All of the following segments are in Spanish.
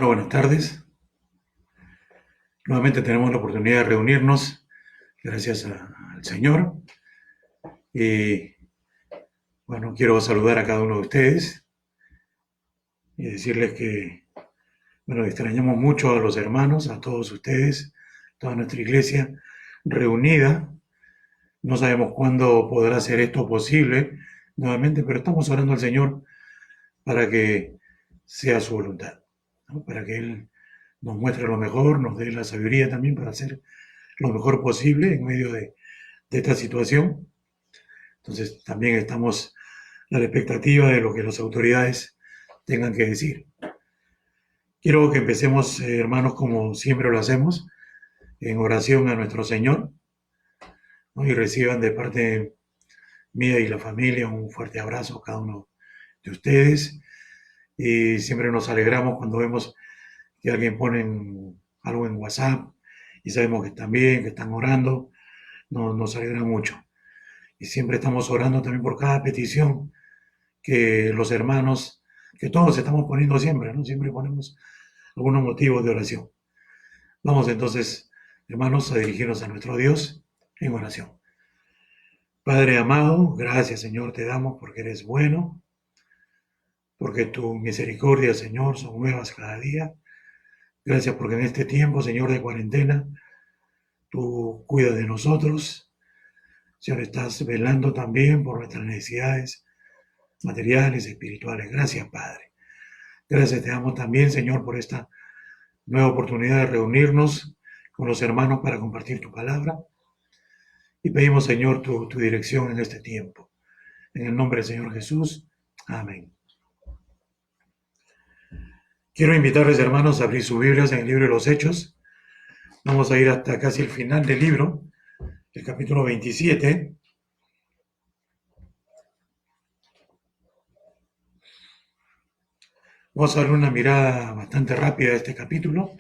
Buenas tardes. Nuevamente tenemos la oportunidad de reunirnos gracias al Señor. Y bueno, quiero saludar a cada uno de ustedes y decirles que, bueno, extrañamos mucho a los hermanos, a todos ustedes, toda nuestra iglesia reunida. No sabemos cuándo podrá ser esto posible nuevamente, pero estamos orando al Señor para que sea su voluntad, ¿no? Para que Él nos muestre lo mejor, nos dé la sabiduría también para hacer lo mejor posible en medio de esta situación. Entonces también estamos a la expectativa de lo que las autoridades tengan que decir. Quiero que empecemos, hermanos, como siempre lo hacemos, en oración a nuestro Señor, ¿no? Y reciban de parte mía y la familia un fuerte abrazo a cada uno de ustedes. Y siempre nos alegramos cuando vemos que alguien pone algo en WhatsApp y sabemos que están bien, que están orando. Nos alegra mucho. Y siempre estamos orando también por cada petición que los hermanos, que todos estamos poniendo siempre, ¿no? Siempre ponemos algunos motivos de oración. Vamos entonces, hermanos, a dirigirnos a nuestro Dios en oración. Padre amado, gracias, Señor, te damos porque eres bueno, porque tu misericordia, Señor, son nuevas cada día. Gracias porque en este tiempo, Señor, de cuarentena, tú cuidas de nosotros. Señor, estás velando también por nuestras necesidades materiales, espirituales. Gracias, Padre. Gracias te damos también, Señor, por esta nueva oportunidad de reunirnos con los hermanos para compartir tu palabra. Y pedimos, Señor, tu dirección en este tiempo. En el nombre del Señor Jesús. Amén. Quiero invitarles, hermanos, a abrir sus Biblias en el libro de los Hechos. Vamos a ir hasta casi el final del libro, el capítulo 27. Vamos a darle una mirada bastante rápida a este capítulo.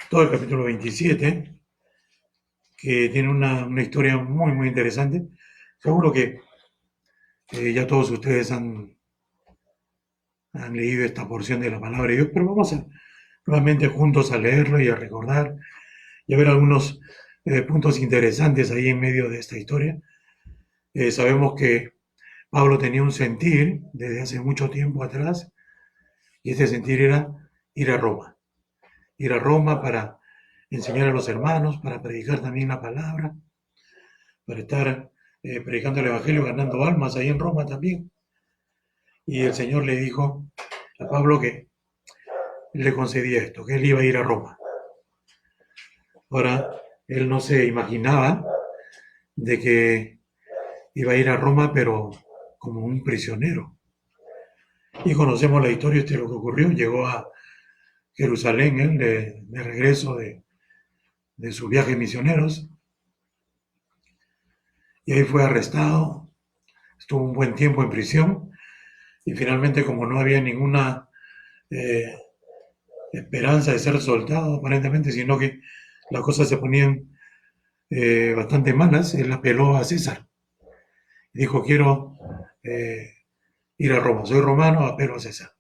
Todo el capítulo 27, que tiene una historia muy interesante. Seguro que ya todos ustedes han leído esta porción de la palabra de Dios, pero vamos a nuevamente juntos a leerlo y a recordar y a ver algunos puntos interesantes ahí en medio de esta historia. Sabemos que Pablo tenía un sentir desde hace mucho tiempo atrás, y este sentir era ir a Roma. Ir a Roma para enseñar a los hermanos, para predicar también la palabra, para estar predicando el Evangelio, ganando almas ahí en Roma también. Y el Señor le dijo a Pablo que le concedía esto, que él iba a ir a Roma. Ahora, él no se imaginaba de que iba a ir a Roma, pero como un prisionero. Y conocemos la historia, esto es lo que ocurrió. Llegó a Jerusalén, él, de regreso de sus viajes misioneros, y ahí fue arrestado, estuvo un buen tiempo en prisión, y finalmente, como no había ninguna eh, esperanza de ser soltado, aparentemente, sino que las cosas se ponían bastante malas, él apeló a César. Dijo, quiero ir a Roma, soy romano, apelo a César.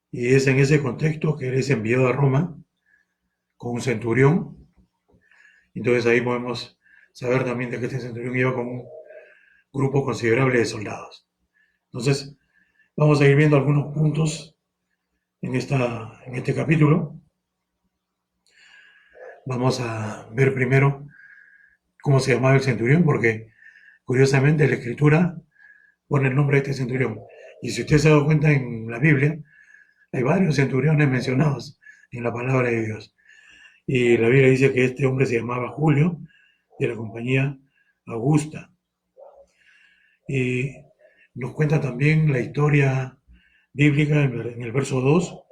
Y es en ese contexto que él es enviado a Roma con un centurión. Entonces ahí podemos saber también de que este centurión iba con un grupo considerable de soldados. Entonces vamos a ir viendo algunos puntos en este capítulo. Vamos a ver primero cómo se llamaba el centurión, porque curiosamente la escritura pone el nombre de este centurión. Y si usted se ha dado cuenta en la Biblia, hay varios centuriones mencionados en la palabra de Dios. Y la Biblia dice que este hombre se llamaba Julio, de la compañía Augusta. Y nos cuenta también la historia bíblica en el verso 2,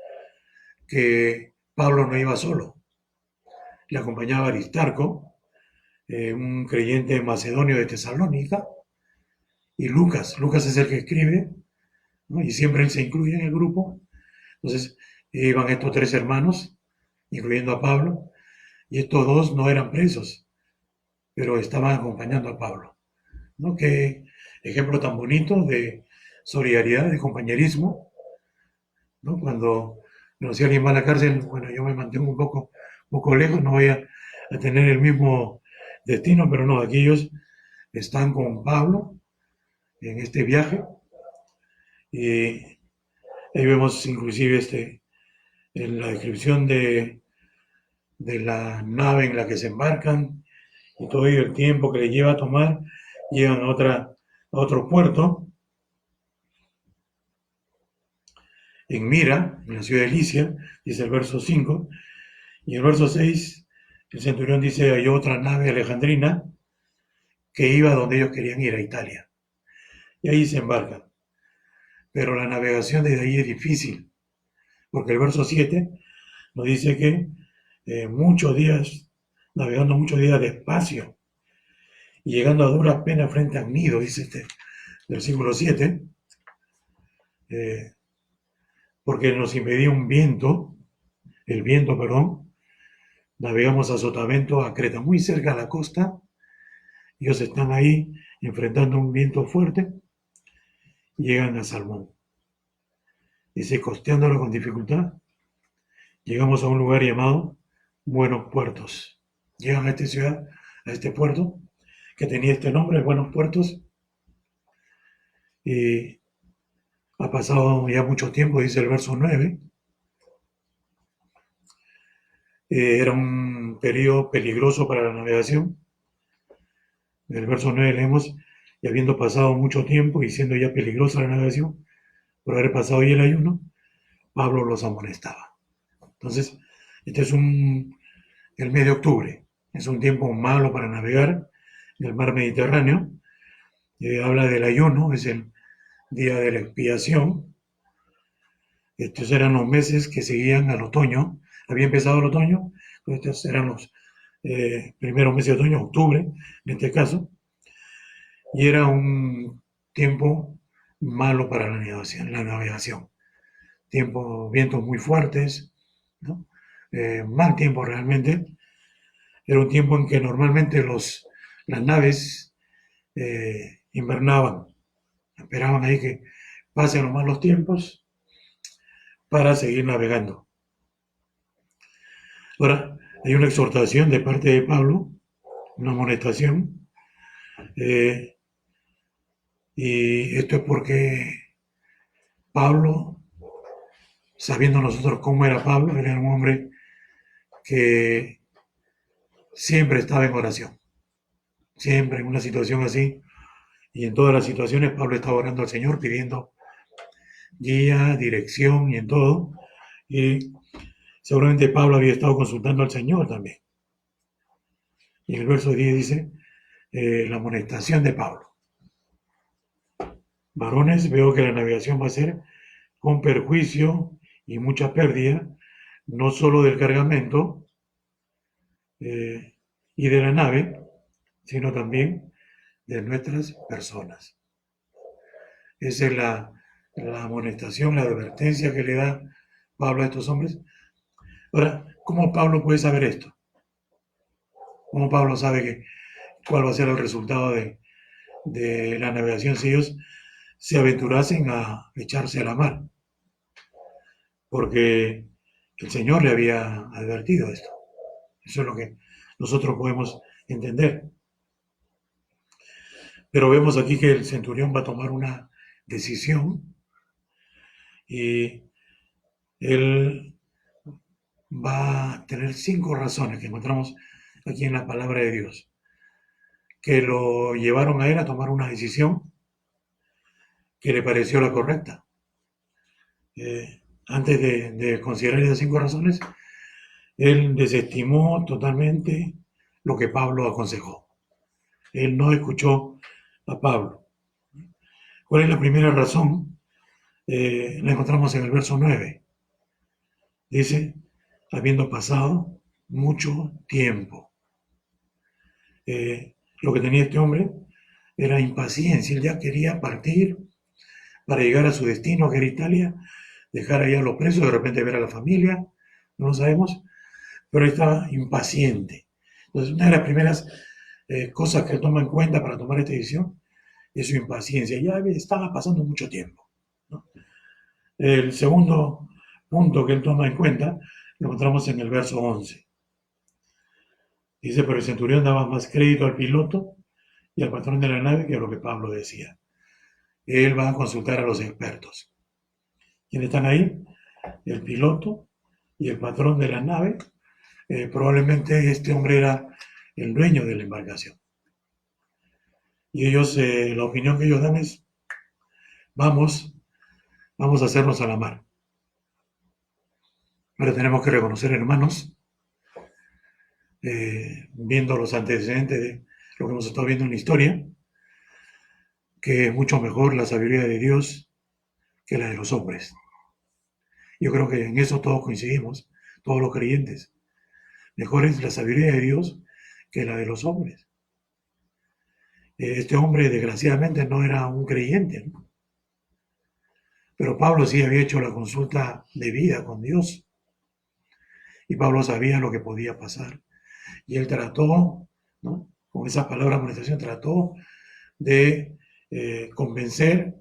que Pablo no iba solo. Le acompañaba Aristarco, un creyente macedonio de Tesalónica, y Lucas. Lucas es el que escribe, ¿no? Y siempre él se incluye en el grupo. Entonces iban estos tres hermanos, incluyendo a Pablo, y estos dos no eran presos, pero estaban acompañando a Pablo, ¿no? Qué ejemplo tan bonito de solidaridad, de compañerismo, ¿no? Cuando si alguien va a la cárcel, bueno, yo me mantengo un poco lejos, no voy a tener el mismo destino, pero no, aquí ellos están con Pablo en este viaje y ahí vemos inclusive en la descripción de la nave en la que se embarcan y todo el tiempo que les lleva a tomar, llegan a otro puerto, en Mira, en la ciudad de Licia, dice el verso 5, y el verso 6, el centurión dice, hay otra nave alejandrina que iba donde ellos querían ir, a Italia, y ahí se embarcan. Pero la navegación desde ahí es difícil, porque el verso 7 nos dice que muchos días, navegando muchos días despacio, y llegando a duras penas frente a Gnido, dice versículo 7, eh, porque nos impedía el viento, perdón, navegamos a Sotavento, a Creta, muy cerca de la costa. Ellos están ahí enfrentando un viento fuerte y llegan a Salmón. Dice, costeándolo con dificultad, llegamos a un lugar llamado Buenos Puertos. Llegan a esta ciudad, a este puerto, que tenía este nombre, Buenos Puertos, y ha pasado ya mucho tiempo, dice el verso 9. Era un periodo peligroso para la navegación. En el verso 9 leemos, y habiendo pasado mucho tiempo y siendo ya peligrosa la navegación, por haber pasado ya el ayuno, Pablo los amonestaba. Entonces, este es el mes de octubre, es un tiempo malo para navegar en el mar Mediterráneo. Habla del ayuno, es el día de la expiación. Estos eran los meses que seguían al otoño, había empezado el otoño, estos eran los primeros meses de otoño, octubre en este caso, y era un tiempo malo para la navegación. Vientos muy fuertes, ¿no? Mal tiempo realmente. Era un tiempo en que normalmente las naves invernaban, esperaban ahí que pasen los malos tiempos para seguir navegando. Ahora, hay una exhortación de parte de Pablo, una amonestación, y esto es porque Pablo, sabiendo nosotros cómo era Pablo, era un hombre que siempre estaba en oración, siempre en una situación así, y en todas las situaciones Pablo estaba orando al Señor, pidiendo guía, dirección y en todo, y seguramente Pablo había estado consultando al Señor también. Y en el verso 10 dice, la amonestación de Pablo. Varones, veo que la navegación va a ser con perjuicio y mucha pérdida, no solo del cargamento y de la nave, sino también de nuestras personas. Esa es la amonestación, la advertencia que le da Pablo a estos hombres. Ahora, ¿cómo Pablo puede saber esto? ¿Cómo Pablo sabe cuál va a ser el resultado de la navegación si ellos se aventurasen a echarse a la mar? Porque el Señor le había advertido esto. Eso es lo que nosotros podemos entender. Pero vemos aquí que el centurión va a tomar una decisión y él va a tener 5 razones que encontramos aquí en la palabra de Dios, que lo llevaron a él a tomar una decisión que le pareció la correcta. Antes de considerar esas 5 razones, él desestimó totalmente lo que Pablo aconsejó. Él no escuchó a Pablo. ¿Cuál es la primera razón? La encontramos en el verso 9. Dice, habiendo pasado mucho tiempo. Lo que tenía este hombre era impaciencia. Él ya quería partir para llegar a su destino, que era Italia, dejar allá a los presos, de repente ver a la familia, no lo sabemos, pero estaba impaciente. Entonces, una de las primeras cosas que él toma en cuenta para tomar esta decisión es su impaciencia. Ya estaba pasando mucho tiempo, ¿no? El segundo punto que él toma en cuenta lo encontramos en el verso 11. Dice, pero el centurión daba más crédito al piloto y al patrón de la nave que a lo que Pablo decía. Él va a consultar a los expertos. ¿Quiénes están ahí? El piloto y el patrón de la nave. Probablemente este hombre era el dueño de la embarcación. Y ellos, la opinión que ellos dan es, vamos a hacernos a la mar. Pero tenemos que reconocer, hermanos, viendo los antecedentes de lo que hemos estado viendo en la historia, que es mucho mejor la sabiduría de Dios que la de los hombres. Yo creo que en eso todos coincidimos, todos los creyentes. Mejor es la sabiduría de Dios que la de los hombres. Este hombre, desgraciadamente, no era un creyente, ¿no? Pero Pablo sí había hecho la consulta de vida con Dios. Y Pablo sabía lo que podía pasar. Y él trató, ¿no?, con esas palabras de amonestación, trató de convencer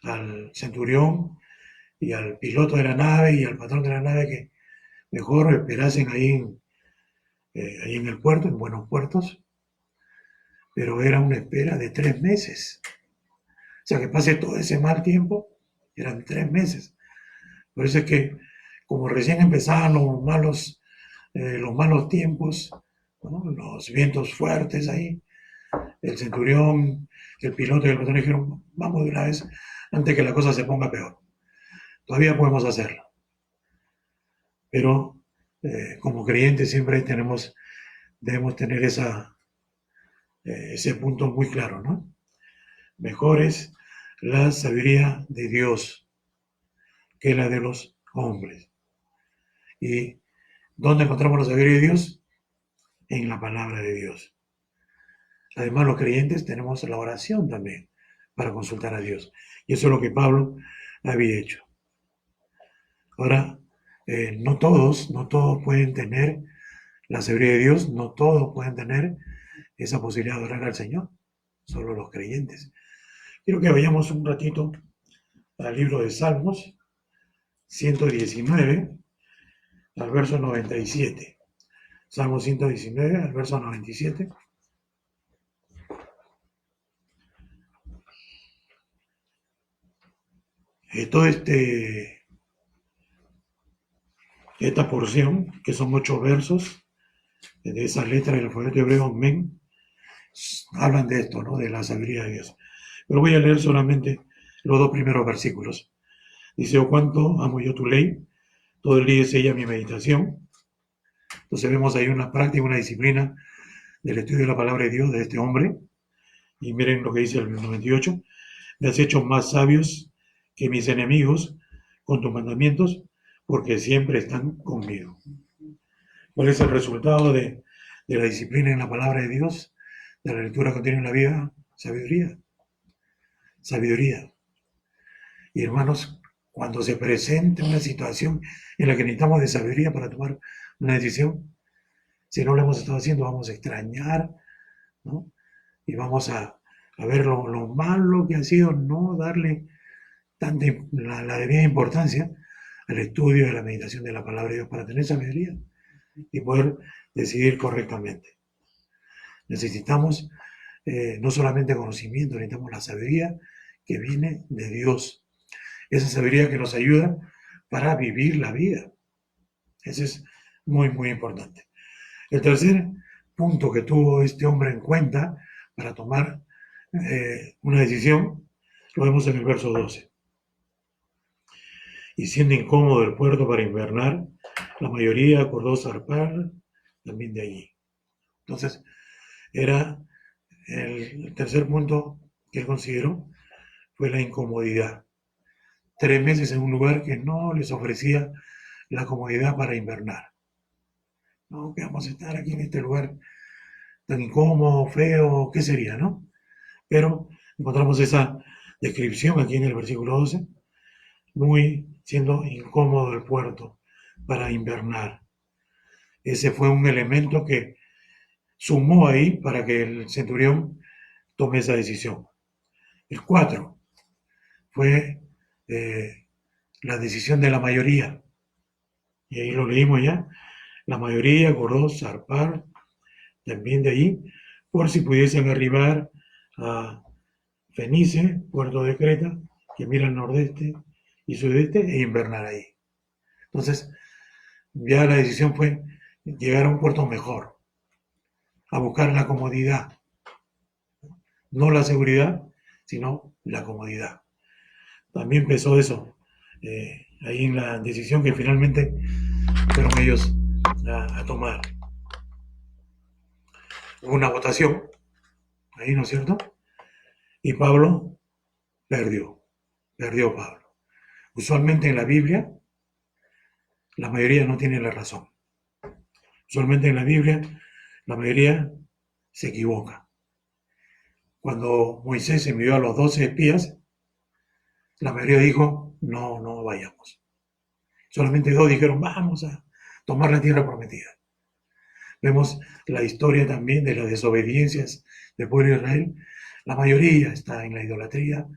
al centurión y al piloto de la nave y al patrón de la nave que mejor esperasen ahí en el puerto, en buenos puertos, pero era una espera de 3 meses. O sea, que pase todo ese mal tiempo, eran 3 meses. Por eso es que, como recién empezaban los malos tiempos, ¿no?, los vientos fuertes ahí, el centurión, el piloto y el patrón dijeron, vamos de una vez antes que la cosa se ponga peor. Todavía podemos hacerlo. Pero como creyentes siempre debemos tener ese punto muy claro, ¿no? Mejor es la sabiduría de Dios que la de los hombres. ¿Y dónde encontramos la sabiduría de Dios? En la palabra de Dios. Además, los creyentes tenemos la oración también para consultar a Dios. Y eso es lo que Pablo había hecho. Ahora, no todos pueden tener la sabiduría de Dios, no todos pueden tener esa posibilidad de orar al Señor, solo los creyentes. Quiero que vayamos un ratito al libro de Salmos, 119, al verso 97. Salmo 119, al verso 97. Toda esta porción, que son 8 versos, de esa letra del alfabeto hebreo, men, hablan de esto, ¿no?, de la sabiduría de Dios. Pero voy a leer solamente los 2 primeros versículos. Dice, oh, cuánto amo yo tu ley, todo el día es ella mi meditación. Entonces vemos ahí una práctica, una disciplina del estudio de la palabra de Dios de este hombre. Y miren lo que dice el 98. Me has hecho más sabios que mis enemigos con tus mandamientos, porque siempre están conmigo. ¿Cuál es el resultado de la disciplina en la palabra de Dios, de la lectura continua en la vida? Sabiduría. Sabiduría. Y hermanos, cuando se presente una situación en la que necesitamos de sabiduría para tomar una decisión, si no lo hemos estado haciendo, vamos a extrañar, ¿no?, y vamos a ver lo malo que ha sido no darle la debida importancia al estudio de la meditación de la palabra de Dios para tener sabiduría y poder decidir correctamente. Necesitamos no solamente conocimiento, necesitamos la sabiduría que viene de Dios. Esa sabiduría que nos ayuda para vivir la vida. Eso es muy, muy importante. El tercer punto que tuvo este hombre en cuenta para tomar una decisión, lo vemos en el verso 12. Y siendo incómodo el puerto para invernar, la mayoría acordó zarpar también de allí. Entonces, era el tercer punto que él consideró, fue la incomodidad. 3 meses en un lugar que no les ofrecía la comodidad para invernar. No, que vamos a estar aquí en este lugar tan incómodo, feo, ¿qué sería, no? Pero encontramos esa descripción aquí en el versículo 12, muy siendo incómodo el puerto para invernar. Ese fue un elemento que sumó ahí para que el centurión tome esa decisión. El 4 fue la decisión de la mayoría. y ahí lo leímos ya, la mayoría acordó zarpar también de ahí, por si pudiesen arribar a Fenice, puerto de Creta, que mira al nordeste y sudeste, e invernar ahí. Entonces, ya la decisión fue llegar a un puerto mejor, a buscar la comodidad, no la seguridad, sino la comodidad. También pesó eso, ahí en la decisión que finalmente fueron ellos a tomar. Hubo una votación, ahí, ¿no es cierto? Y Pablo perdió Pablo. Usualmente en la Biblia, la mayoría no tiene la razón. Usualmente en la Biblia, la mayoría se equivoca. Cuando Moisés envió a los 12 espías, la mayoría dijo, no, no vayamos. Solamente 2 dijeron, vamos a tomar la tierra prometida. Vemos la historia también de las desobediencias del pueblo de Israel. La mayoría está en la idolatría,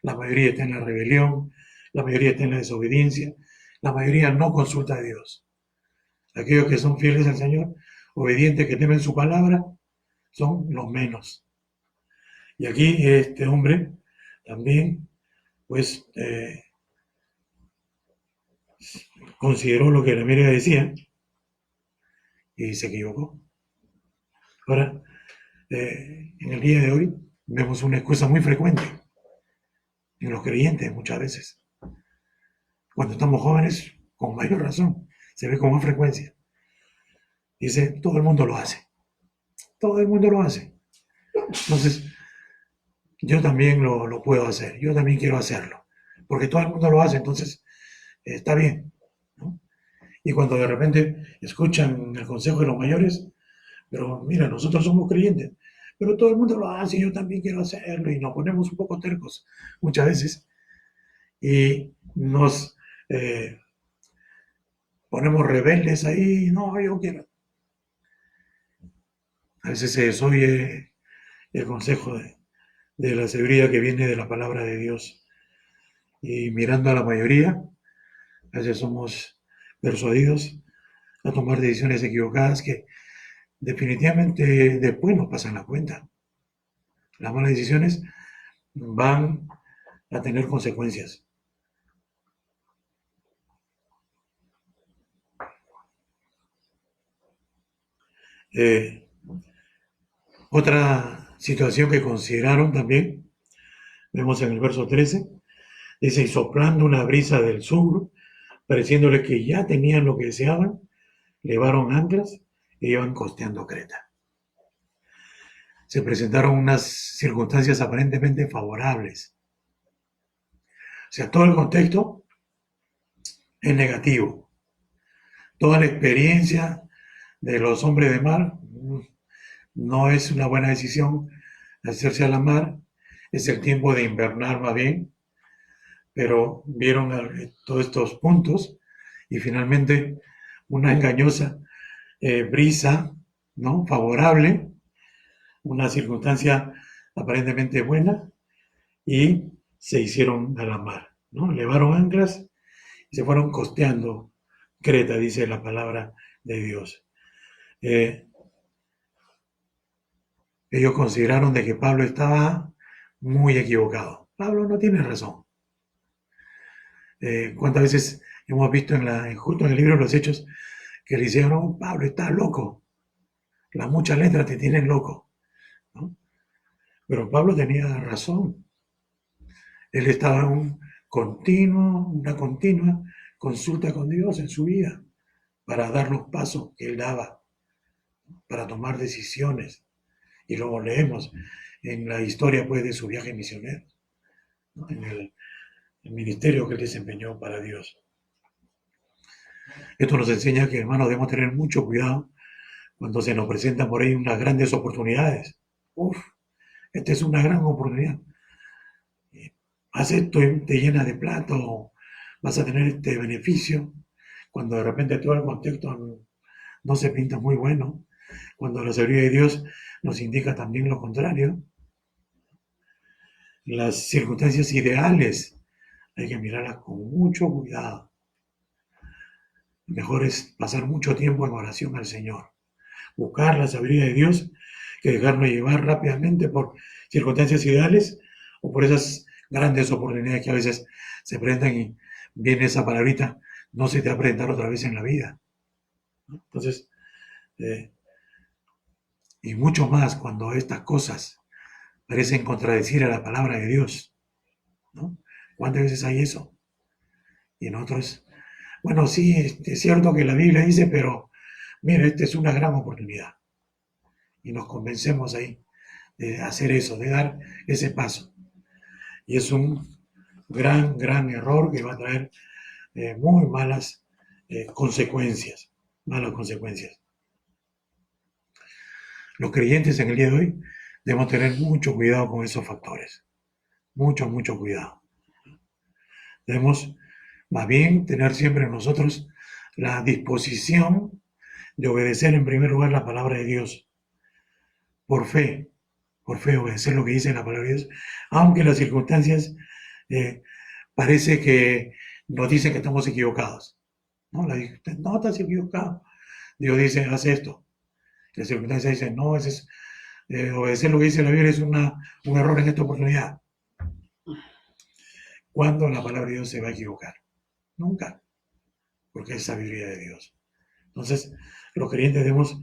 la mayoría está en la rebelión, la mayoría está en la desobediencia, la mayoría no consulta a Dios. Aquellos que son fieles al Señor, obedientes, que temen su palabra, son los menos. Y aquí este hombre también, pues, consideró lo que la Biblia decía y se equivocó. Ahora, en el día de hoy, vemos una excusa muy frecuente en los creyentes muchas veces. Cuando estamos jóvenes, con mayor razón, se ve con más frecuencia. Dice, todo el mundo lo hace. Todo el mundo lo hace. Entonces, yo también lo puedo hacer. Yo también quiero hacerlo. Porque todo el mundo lo hace, entonces está bien, ¿no? Y cuando de repente escuchan el consejo de los mayores, pero mira, nosotros somos creyentes, pero todo el mundo lo hace y yo también quiero hacerlo y nos ponemos un poco tercos muchas veces y nos ponemos rebeldes ahí, no, yo quiero. A veces se desoye el consejo de la sabiduría que viene de la palabra de Dios y mirando a la mayoría, a veces somos persuadidos a tomar decisiones equivocadas que definitivamente después nos pasan la cuenta. Las malas decisiones van a tener consecuencias. Otra situación que consideraron también, vemos en el verso 13, dice, y soplando una brisa del sur, pareciéndole que ya tenían lo que deseaban, levaron anclas y iban costeando Creta. Se presentaron unas circunstancias aparentemente favorables. O sea, todo el contexto es negativo. Toda la experiencia de los hombres de mar no es una buena decisión hacerse a la mar. Es el tiempo de invernar más bien. Pero vieron todos estos puntos y finalmente una engañosa brisa, ¿no? Favorable, una circunstancia aparentemente buena y se hicieron a la mar, ¿no? Levaron anclas y se fueron costeando Creta, dice la palabra de Dios. Ellos consideraron de que Pablo estaba muy equivocado. Pablo no tiene razón. ¿Cuántas veces hemos visto justo en el libro de los Hechos que le dijeron, no, Pablo, estás loco, las muchas letras te tienen loco, ¿no? Pero Pablo tenía razón. Él estaba en una continua consulta con Dios en su vida para dar los pasos que él daba, para tomar decisiones. Y luego leemos en la historia pues, de su viaje misionero, ¿no? En el ministerio que él desempeñó para Dios. Esto nos enseña que, hermanos, debemos tener mucho cuidado cuando se nos presentan por ahí unas grandes oportunidades. Uf, esta es una gran oportunidad. Haz esto y te llena de plata o vas a tener este beneficio. Cuando de repente todo el contexto no se pinta muy bueno. Cuando la sabiduría de Dios nos indica también lo contrario. Las circunstancias ideales hay que mirarlas con mucho cuidado. Mejor es pasar mucho tiempo en oración al Señor, buscar la sabiduría de Dios, que dejarnos llevar rápidamente por circunstancias ideales o por esas grandes oportunidades que a veces se presentan y viene esa palabrita, no se te va a presentar otra vez en la vida, ¿no? Entonces, y mucho más cuando estas cosas parecen contradecir a la palabra de Dios, ¿no? ¿Cuántas veces hay eso? Y en otros, bueno, sí, es cierto que la Biblia dice, pero mira, esta es una gran oportunidad. Y nos convencemos ahí de hacer eso, de dar ese paso. Y es un gran error que va a traer muy malas consecuencias, malas consecuencias. Los creyentes en el día de hoy debemos tener mucho cuidado con esos factores, mucho cuidado. Debemos más bien tener siempre en nosotros la disposición de obedecer en primer lugar la palabra de Dios, por fe, obedecer lo que dice la palabra de Dios, aunque las circunstancias eh, parece que nos dicen que estamos equivocados. No, no estás equivocado. Dios dice, haz esto. Las circunstancias dicen, no, obedecer lo que dice la Biblia es un error en esta oportunidad. ¿Cuándo la palabra de Dios se va a equivocar? Nunca, porque es sabiduría de Dios. Entonces, los creyentes debemos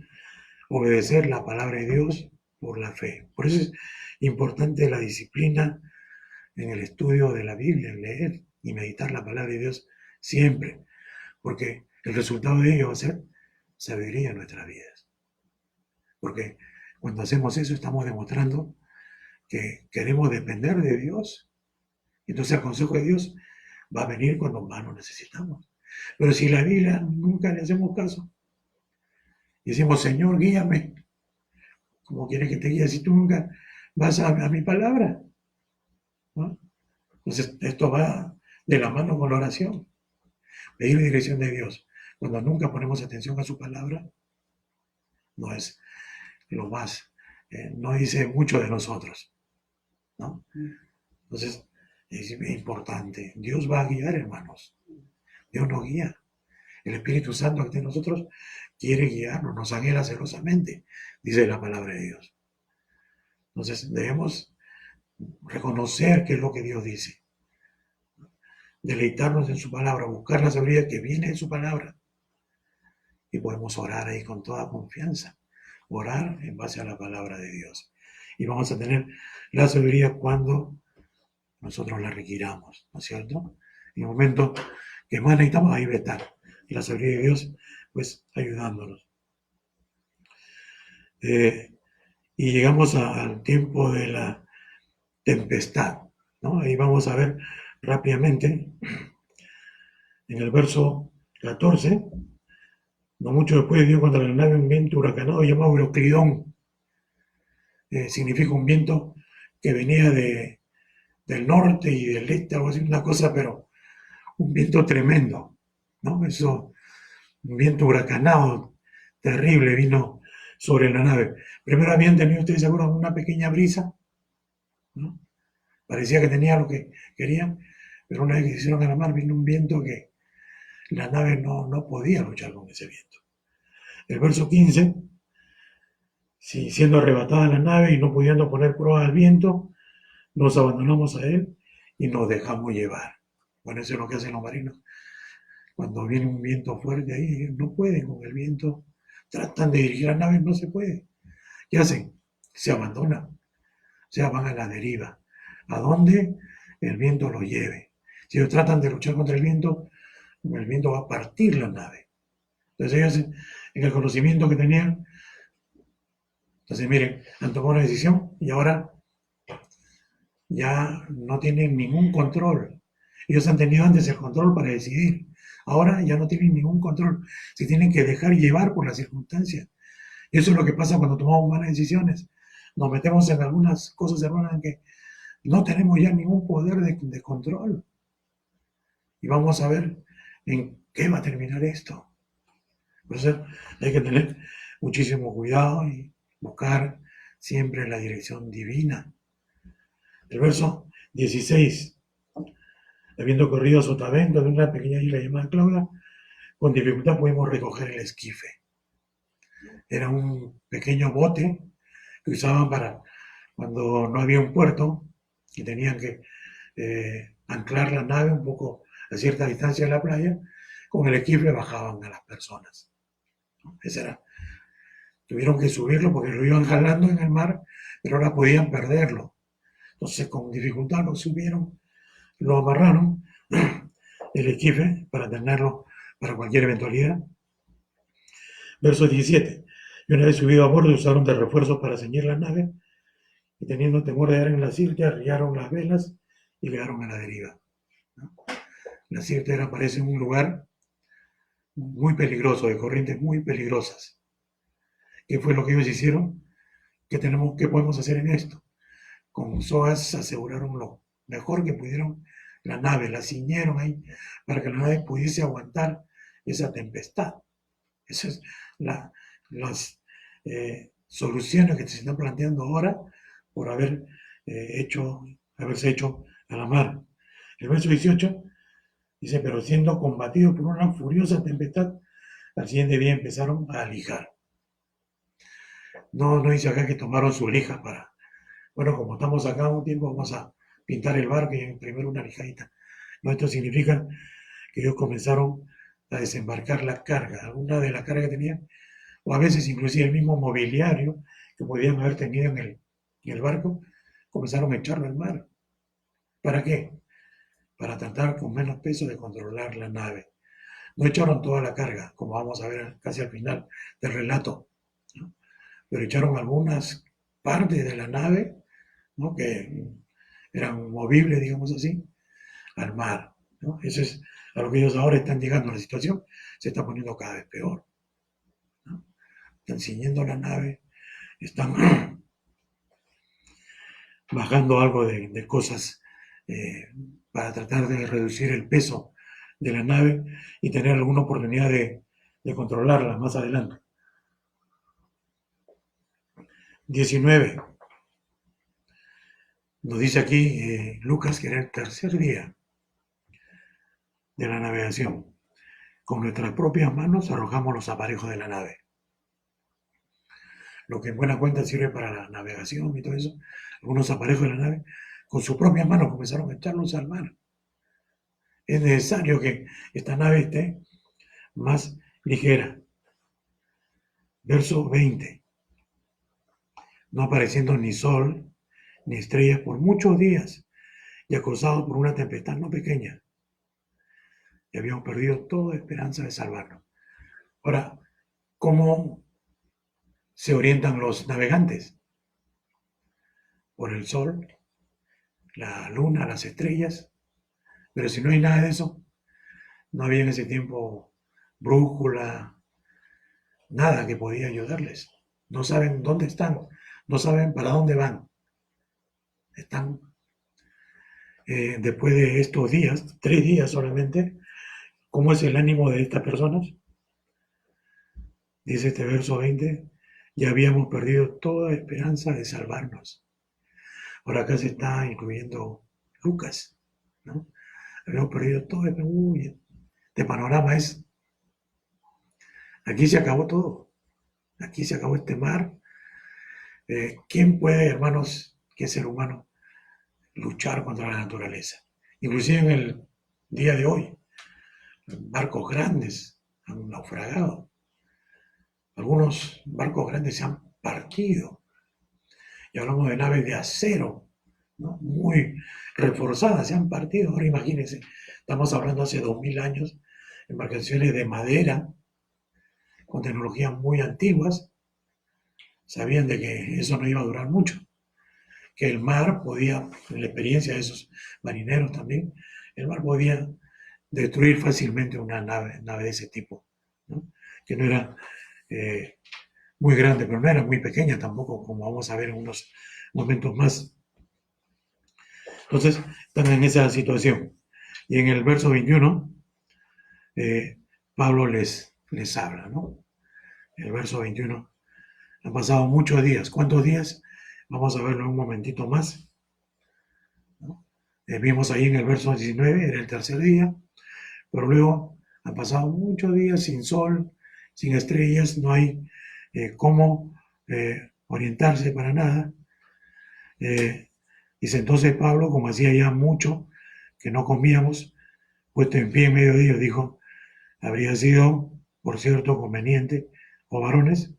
obedecer la palabra de Dios por la fe. Por eso es importante la disciplina en el estudio de la Biblia, en leer y meditar la palabra de Dios siempre, porque el resultado de ello va a ser sabiduría en nuestras vidas. Porque cuando hacemos eso estamos demostrando que queremos depender de Dios. Entonces el consejo de Dios va a venir cuando más lo necesitamos. Pero si la Biblia nunca le hacemos caso, y decimos, Señor, guíame, como quieres que te guíe si tú nunca vas a mi palabra, ¿no? Entonces esto va de la mano con la oración, pedir la dirección de Dios. Cuando nunca ponemos atención a su palabra, no es lo más, no dice mucho de nosotros, ¿no? Entonces es importante. Dios va a guiar, hermanos. Dios nos guía. El Espíritu Santo que está en nosotros quiere guiarnos, nos anhela celosamente, dice la palabra de Dios. Entonces debemos reconocer qué es lo que Dios dice, deleitarnos en su palabra, buscar la sabiduría que viene de su palabra, y podemos orar ahí con toda confianza, orar en base a la palabra de Dios, y vamos a tener la sabiduría cuando nosotros la requiramos, ¿no es cierto? En el momento que más necesitamos, ahí va a estar la sabiduría de Dios, pues ayudándonos. Y llegamos al tiempo de la tempestad, ¿no? Ahí vamos a ver rápidamente en el verso 14, no mucho después dio contra la nave un viento huracanado llamado Euroclidón. Significa un viento que venía del norte y del este, algo así, una cosa, pero un viento tremendo, ¿no? Eso, un viento huracanado, terrible, vino sobre la nave. Primero habían tenido ustedes seguro una pequeña brisa, ¿no? Parecía que tenía lo que querían, pero una vez que se hicieron a la mar vino un viento que la nave no podía luchar con ese viento. El verso 15, si siendo arrebatada la nave y no pudiendo poner prueba al viento, nos abandonamos a él y nos dejamos llevar. Bueno, eso es lo que hacen los marinos. Cuando viene un viento fuerte ahí, no pueden con el viento, tratan de dirigir la nave, no se puede. ¿Qué hacen? Se abandonan, o sea, van a la deriva, a donde el viento los lleve. Si ellos tratan de luchar contra el viento va a partir la nave. Entonces ellos, en el conocimiento que tenían, entonces miren, han tomado una decisión y ahora ya no tienen ningún control. Ellos han tenido antes el control para decidir. Ahora ya no tienen ningún control. Se tienen que dejar llevar por las circunstancias. Y eso es lo que pasa cuando tomamos malas decisiones. Nos metemos en algunas cosas, hermanos, en que no tenemos ya ningún poder de control. Y vamos a ver en qué va a terminar esto. Por eso hay que tener muchísimo cuidado y buscar siempre la dirección divina. El verso 16. Habiendo corrido a sotavento de una pequeña isla llamada Clauda, con dificultad pudimos recoger el esquife. Era un pequeño bote que usaban para cuando no había un puerto y tenían que anclar la nave un poco a cierta distancia de la playa. Con el esquife bajaban a las personas. Ese era. Tuvieron que subirlo porque lo iban jalando en el mar, pero ahora podían perderlo. Entonces con dificultad lo subieron, lo amarraron, el esquife, para tenerlo para cualquier eventualidad. Verso 17. Y una vez subido a bordo, usaron de refuerzos para ceñir la nave, y teniendo temor de dar en la sirte, arriaron las velas y quedaron a la deriva. La sirte parece un lugar muy peligroso, de corrientes muy peligrosas. ¿Qué fue lo que ellos hicieron? ¿Qué podemos hacer en esto? Con sogas aseguraron lo mejor que pudieron la nave, la ciñeron ahí para que la nave pudiese aguantar esa tempestad. Esas son las soluciones que se están planteando ahora por haberse hecho a la mar. El verso 18 dice, pero siendo combatidos por una furiosa tempestad, al siguiente día empezaron a lijar. No dice acá que tomaron sus lijas para, bueno, como estamos acá un tiempo, vamos a pintar el barco y imprimir una lijadita. No, esto significa que ellos comenzaron a desembarcar la carga, alguna de la carga que tenían, o a veces inclusive el mismo mobiliario que podían haber tenido en el barco, comenzaron a echarlo al mar. ¿Para qué? Para tratar con menos peso de controlar la nave. No echaron toda la carga, como vamos a ver casi al final del relato, ¿no? Pero echaron algunas partes de la nave, ¿no?, que eran movibles, digamos así, al mar, ¿no? Eso es a lo que ellos ahora están llegando. La situación se está poniendo cada vez peor, ¿no? Están ciñendo la nave, están bajando algo de cosas para tratar de reducir el peso de la nave y tener alguna oportunidad de controlarla más adelante. 19. Nos dice aquí Lucas que era el tercer día de la navegación. Con nuestras propias manos arrojamos los aparejos de la nave. Lo que en buena cuenta sirve para la navegación y todo eso, algunos aparejos de la nave, con sus propias manos comenzaron a echarlos al mar. Es necesario que esta nave esté más ligera. Verso 20. No apareciendo ni sol ni estrellas por muchos días y acosados por una tempestad no pequeña, y habíamos perdido toda esperanza de salvarnos. Ahora, ¿cómo se orientan los navegantes? Por el sol, la luna, las estrellas. Pero si no hay nada de eso, no había en ese tiempo brújula, nada que podía ayudarles. No saben dónde están, no saben para dónde van. Están, después de estos días, 3 días solamente, ¿cómo es el ánimo de estas personas? Dice este verso 20, ya habíamos perdido toda esperanza de salvarnos. Ahora acá se está incluyendo Lucas, ¿no? Habíamos perdido todo. Este panorama es, aquí se acabó todo. Aquí se acabó este mar. ¿Quién puede, hermanos, qué ser humano, luchar contra la naturaleza? Inclusive en el día de hoy, barcos grandes han naufragado. Algunos barcos grandes se han partido. Y hablamos de naves de acero, ¿no?, muy reforzadas, se han partido. Ahora imagínense, estamos hablando hace 2000 años, embarcaciones de madera, con tecnologías muy antiguas. Sabían de que eso no iba a durar mucho, que el mar podía, en la experiencia de esos marineros también, el mar podía destruir fácilmente una nave de ese tipo, ¿no?, que no era muy grande, pero no era muy pequeña tampoco, como vamos a ver en unos momentos más. Entonces, están en esa situación. Y en el verso 21, Pablo les habla, ¿no? El verso 21. Han pasado muchos días. ¿Cuántos días? Vamos a verlo un momentito más, ¿no? Vimos ahí en el verso 19, era el tercer día, pero luego Han pasado muchos días sin sol, sin estrellas, no hay cómo orientarse para nada. Dice entonces Pablo, como hacía ya mucho que no comíamos, puesto en pie en medio de ellos, dijo, habría sido, por cierto, conveniente, oh varones,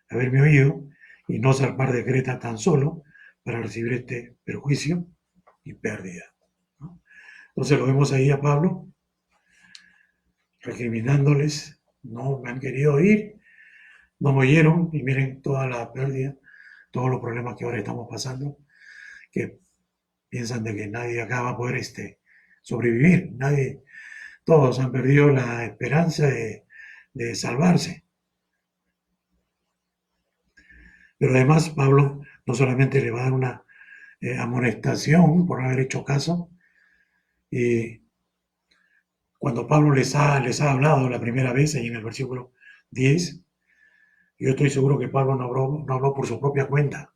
haberme oído y no zarpar de Creta tan solo para recibir este perjuicio y pérdida, ¿no? Entonces lo vemos ahí a Pablo recriminándoles, no me han querido oír, no me oyeron y miren toda la pérdida, todos los problemas que ahora estamos pasando, que piensan de que nadie acá va a poder sobrevivir, nadie, todos han perdido la esperanza de salvarse. Pero además Pablo no solamente le va a dar una amonestación por no haber hecho caso, y cuando Pablo les ha hablado la primera vez, ahí en el versículo 10, yo estoy seguro que Pablo no habló por su propia cuenta,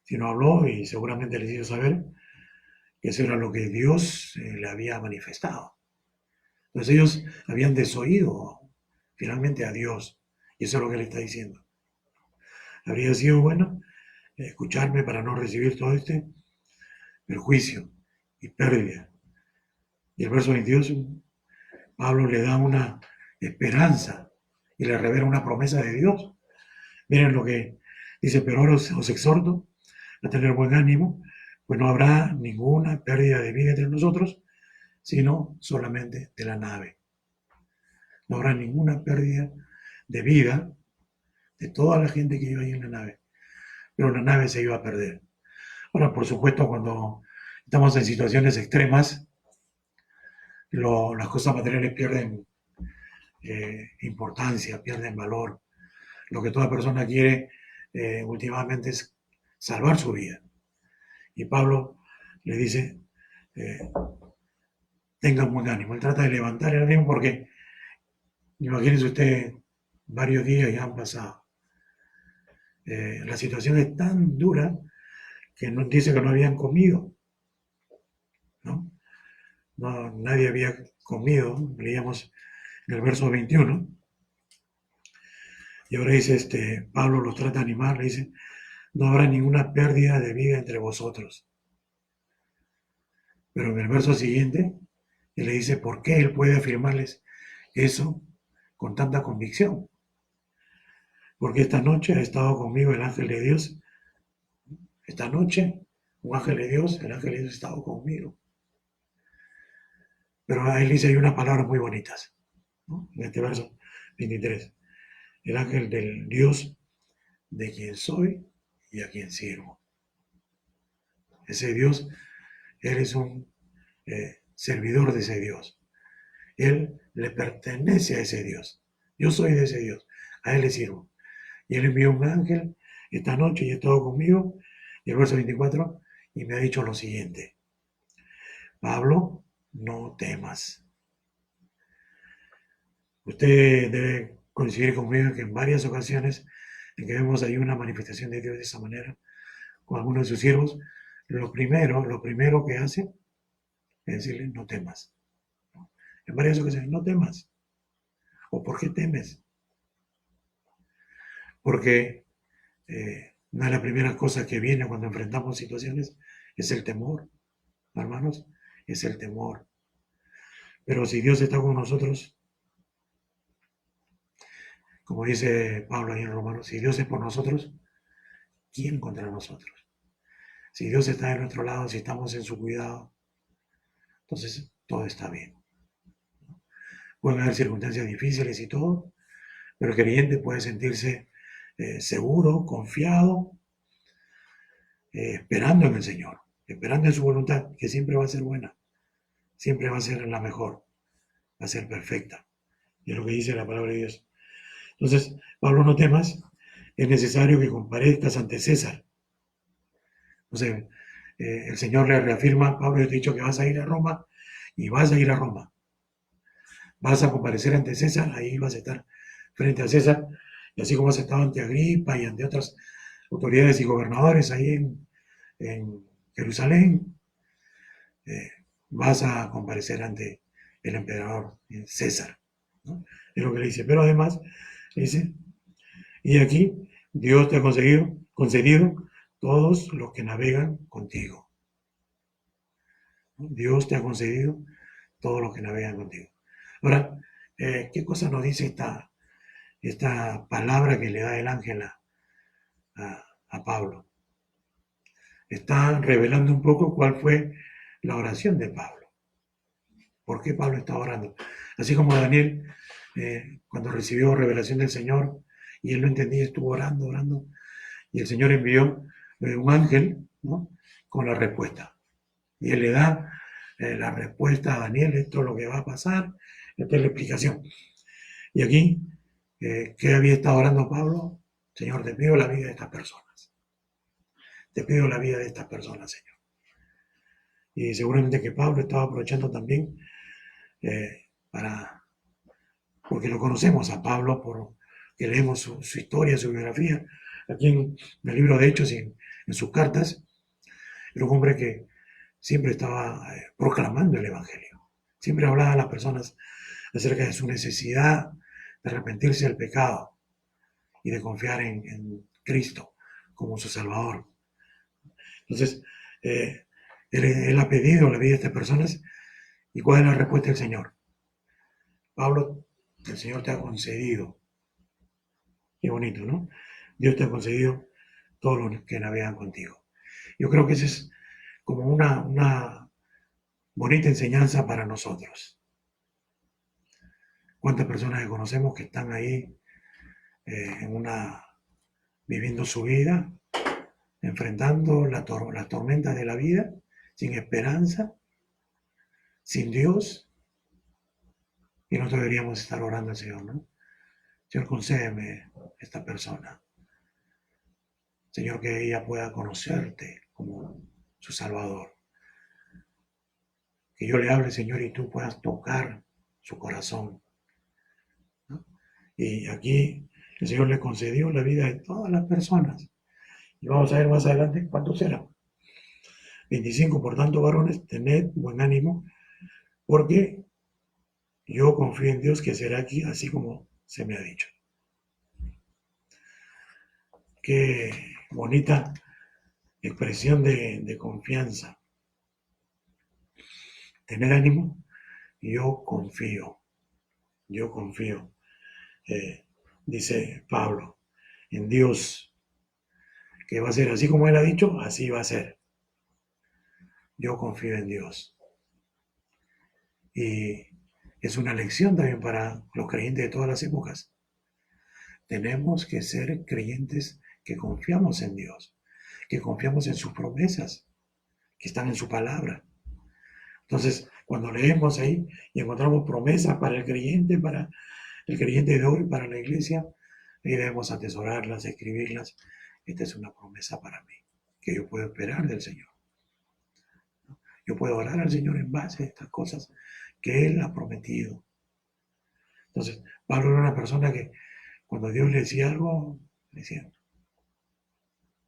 sino habló y seguramente les hizo saber que eso era lo que Dios le había manifestado. Entonces ellos habían desoído finalmente a Dios, y eso es lo que le está diciendo. Habría sido bueno escucharme para no recibir todo este perjuicio y pérdida. Y el verso 22, Pablo le da una esperanza y le revela una promesa de Dios. Miren lo que dice, pero ahora os exhorto a tener buen ánimo, pues no habrá ninguna pérdida de vida entre nosotros, sino solamente de la nave. No habrá ninguna pérdida de vida de toda la gente que iba ahí en la nave, pero la nave se iba a perder. Ahora, por supuesto, cuando estamos en situaciones extremas, las cosas materiales pierden importancia, pierden valor. Lo que toda persona quiere últimamente es salvar su vida. Y Pablo le dice, eh, tengan buen ánimo. Él trata de levantar el ánimo porque, imagínense usted, varios días ya han pasado. La situación es tan dura que no dice que no habían comido, ¿no? No, nadie había comido, leíamos en el verso 21, y ahora dice, Pablo los trata de animar, le dice, no habrá ninguna pérdida de vida entre vosotros. Pero en el verso siguiente, él le dice, ¿por qué él puede afirmarles eso con tanta convicción? Porque esta noche ha estado conmigo el ángel de Dios. Esta noche, un ángel de Dios, el ángel de Dios ha estado conmigo. Pero a él dice, hay unas palabras muy bonitas, ¿no? En este verso 23. El ángel del Dios de quien soy y a quien sirvo. Ese Dios, él es un servidor de ese Dios. Él le pertenece a ese Dios. Yo soy de ese Dios. A él le sirvo. Y él envió un ángel esta noche y ha estado conmigo. Y el verso 24, y me ha dicho lo siguiente. Pablo, no temas. Usted debe coincidir conmigo en que en varias ocasiones en que vemos ahí una manifestación de Dios de esa manera, con algunos de sus siervos, lo primero que hace es decirle, no temas. En varias ocasiones, no temas. ¿O por qué temes? Porque una de las primeras cosas que viene cuando enfrentamos situaciones es el temor, hermanos, es el temor. Pero si Dios está con nosotros, como dice Pablo ahí en Romanos, si Dios es por nosotros, ¿quién contra nosotros? Si Dios está de nuestro lado, si estamos en su cuidado, entonces todo está bien. Pueden haber circunstancias difíciles y todo, pero el creyente puede sentirse seguro, confiado, esperando en el Señor, esperando en su voluntad, que siempre va a ser buena, siempre va a ser la mejor, va a ser perfecta. Y es lo que dice la palabra de Dios. Entonces, Pablo, no temas, es necesario que comparezcas ante César. Entonces, el Señor le reafirma, Pablo, yo te he dicho que vas a ir a Roma y vas a ir a Roma. Vas a comparecer ante César, ahí vas a estar frente a César, y así como has estado ante Agripa y ante otras autoridades y gobernadores ahí en Jerusalén, vas a comparecer ante el emperador César, ¿no? Es lo que le dice. Pero además, dice, y aquí Dios te ha concedido todos los que navegan contigo. ¿No? Dios te ha concedido todos los que navegan contigo. Ahora, ¿qué cosa nos dice esta palabra que le da el ángel a Pablo? Está revelando un poco cuál fue la oración de Pablo. ¿Por qué Pablo está orando? Así como Daniel, cuando recibió revelación del Señor y él no entendía, estuvo orando, orando, y el Señor envió un ángel, ¿no?, con la respuesta. Y él le da la respuesta a Daniel, esto es lo que va a pasar, esta es la explicación. Y aquí, ¿qué había estado orando Pablo? Señor, te pido la vida de estas personas. Te pido la vida de estas personas, Señor. Y seguramente que Pablo estaba aprovechando también porque lo conocemos a Pablo, porque leemos su historia, su biografía, aquí en el libro de Hechos y en sus cartas. Era un hombre que siempre estaba proclamando el Evangelio. Siempre hablaba a las personas acerca de su necesidad de arrepentirse del pecado y de confiar en Cristo como su Salvador. Entonces, él ha pedido la vida de estas personas. ¿Y cuál es la respuesta del Señor? Pablo, el Señor te ha concedido. Qué bonito, ¿no? Dios te ha concedido todos los que navegan contigo. Yo creo que esa es como una bonita enseñanza para nosotros. ¿Cuántas personas que conocemos que están ahí viviendo su vida, enfrentando las tormentas de la vida, sin esperanza, sin Dios? Y nosotros deberíamos estar orando al Señor, ¿no? Señor, concédeme esta persona. Señor, que ella pueda conocerte como su Salvador. Que yo le hable, Señor, y tú puedas tocar su corazón, ¿no? Y aquí el Señor le concedió la vida de todas las personas. Y vamos a ver más adelante cuántos serán. 25, por tanto, varones, tened buen ánimo, porque yo confío en Dios que será aquí así como se me ha dicho. Qué bonita expresión de confianza. Tener ánimo, yo confío, yo confío, dice Pablo, en Dios, que va a ser así como Él ha dicho, así va a ser. Yo confío en Dios. Y es una lección también para los creyentes de todas las épocas. Tenemos que ser creyentes que confiamos en Dios, que confiamos en sus promesas, que están en su palabra. Entonces, cuando leemos ahí y encontramos promesas para el creyente de hoy, para la iglesia, ahí debemos atesorarlas, escribirlas. Esta es una promesa para mí, que yo puedo esperar del Señor. Yo puedo orar al Señor en base a estas cosas que Él ha prometido. Entonces, Pablo era una persona que cuando Dios le decía algo, le decía,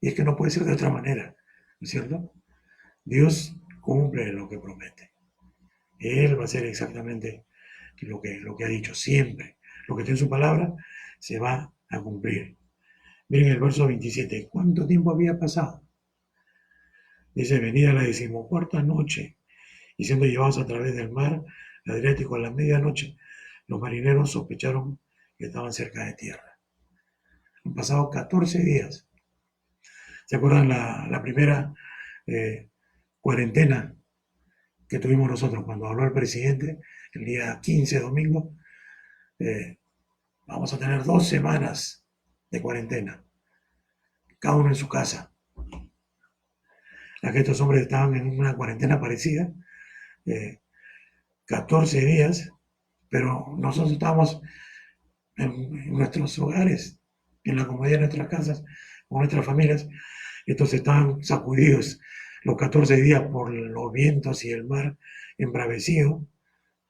y es que no puede ser de otra manera, ¿no es cierto? Dios cumple lo que promete. Él va a hacer exactamente lo que ha dicho siempre. Lo que está en su palabra se va a cumplir. Miren el verso 27. ¿Cuánto tiempo había pasado? Dice, venida la 14ª noche y siendo llevados a través del mar Adriático a la medianoche, los marineros sospecharon que estaban cerca de tierra. Han pasado 14 días. ¿Se acuerdan la primera cuarentena que tuvimos nosotros cuando habló el presidente el día 15, domingo? Vamos a tener 2 semanas de cuarentena, cada uno en su casa. Estos hombres estaban en una cuarentena parecida, 14 días, pero nosotros estábamos en nuestros hogares, en la comodidad de nuestras casas, con nuestras familias. Estos estaban sacudidos los 14 días por los vientos y el mar embravecido,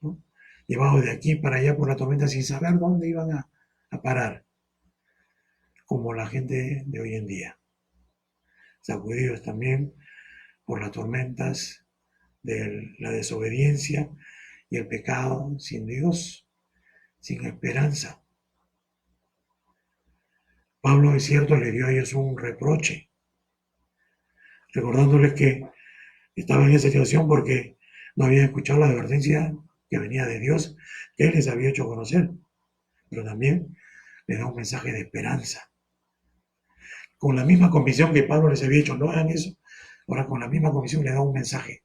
¿no?, llevados de aquí para allá por la tormenta sin saber dónde iban a parar, como la gente de hoy en día, sacudidos también por las tormentas de la desobediencia Y el pecado sin Dios, sin esperanza. Pablo, es cierto, le dio a ellos un reproche, recordándoles que estaban en esa situación porque no habían escuchado la advertencia que venía de Dios, que Él les había hecho conocer. Pero también les da un mensaje de esperanza. Con la misma convicción que Pablo les había dicho, no hagan eso, ahora con la misma convicción le da un mensaje.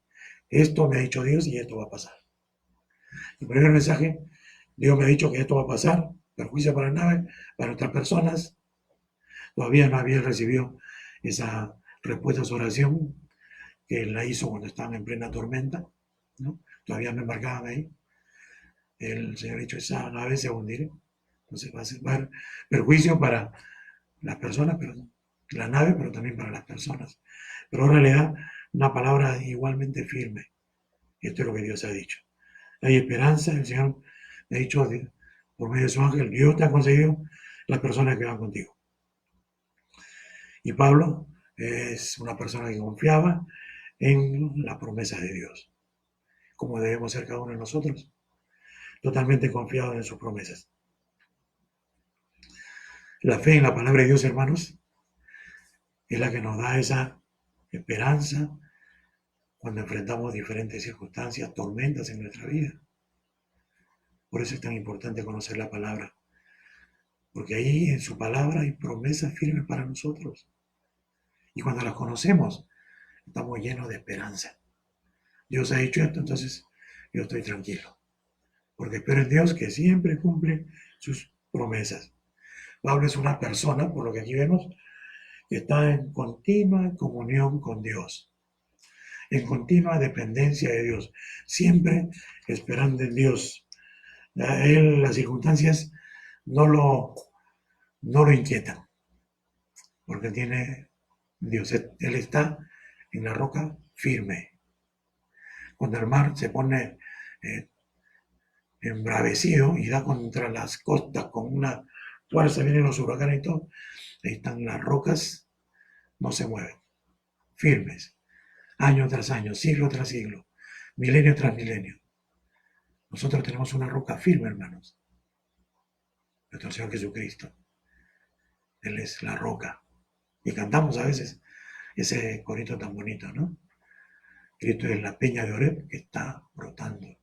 Esto me ha dicho Dios y esto va a pasar. El primer mensaje, Dios me ha dicho que esto va a pasar, perjuicio para la nave, para otras personas. Todavía no había recibido esa respuesta a su oración, que la hizo cuando estaban en plena tormenta, ¿no? Todavía me embarcaban ahí. El Señor ha dicho, esa nave se va a hundir. Entonces va a ser perjuicio para las personas, pero la nave, pero también para las personas. Pero ahora le da una palabra igualmente firme. Esto es lo que Dios ha dicho. Hay esperanza, el Señor me ha dicho por medio de su ángel, Dios te ha conseguido las personas que van contigo. Y Pablo es una persona que confiaba en la promesa de Dios, como debemos ser cada uno de nosotros, totalmente confiados en sus promesas. La fe en la palabra de Dios, hermanos, es la que nos da esa esperanza cuando enfrentamos diferentes circunstancias, tormentas en nuestra vida. Por eso es tan importante conocer la palabra, porque ahí en su palabra hay promesas firmes para nosotros. Y cuando las conocemos, estamos llenos de esperanza. Dios ha hecho esto, entonces yo estoy tranquilo, porque espero en Dios que siempre cumple sus promesas. Pablo es una persona, por lo que aquí vemos, que está en continua comunión con Dios, en continua dependencia de Dios, siempre esperando en Dios. A él las circunstancias no lo inquietan, porque tiene Dios. Él está en la roca firme. Cuando el mar se pone embravecido y da contra las costas con una fuerza, vienen los huracanes y todo, ahí están las rocas, no se mueven, firmes, año tras año, siglo tras siglo, milenio tras milenio. Nosotros tenemos una roca firme, hermanos, nuestro Señor Jesucristo. Él es la roca. Y cantamos a veces ese corito tan bonito, ¿no? Cristo es la peña de Oreb que está brotando.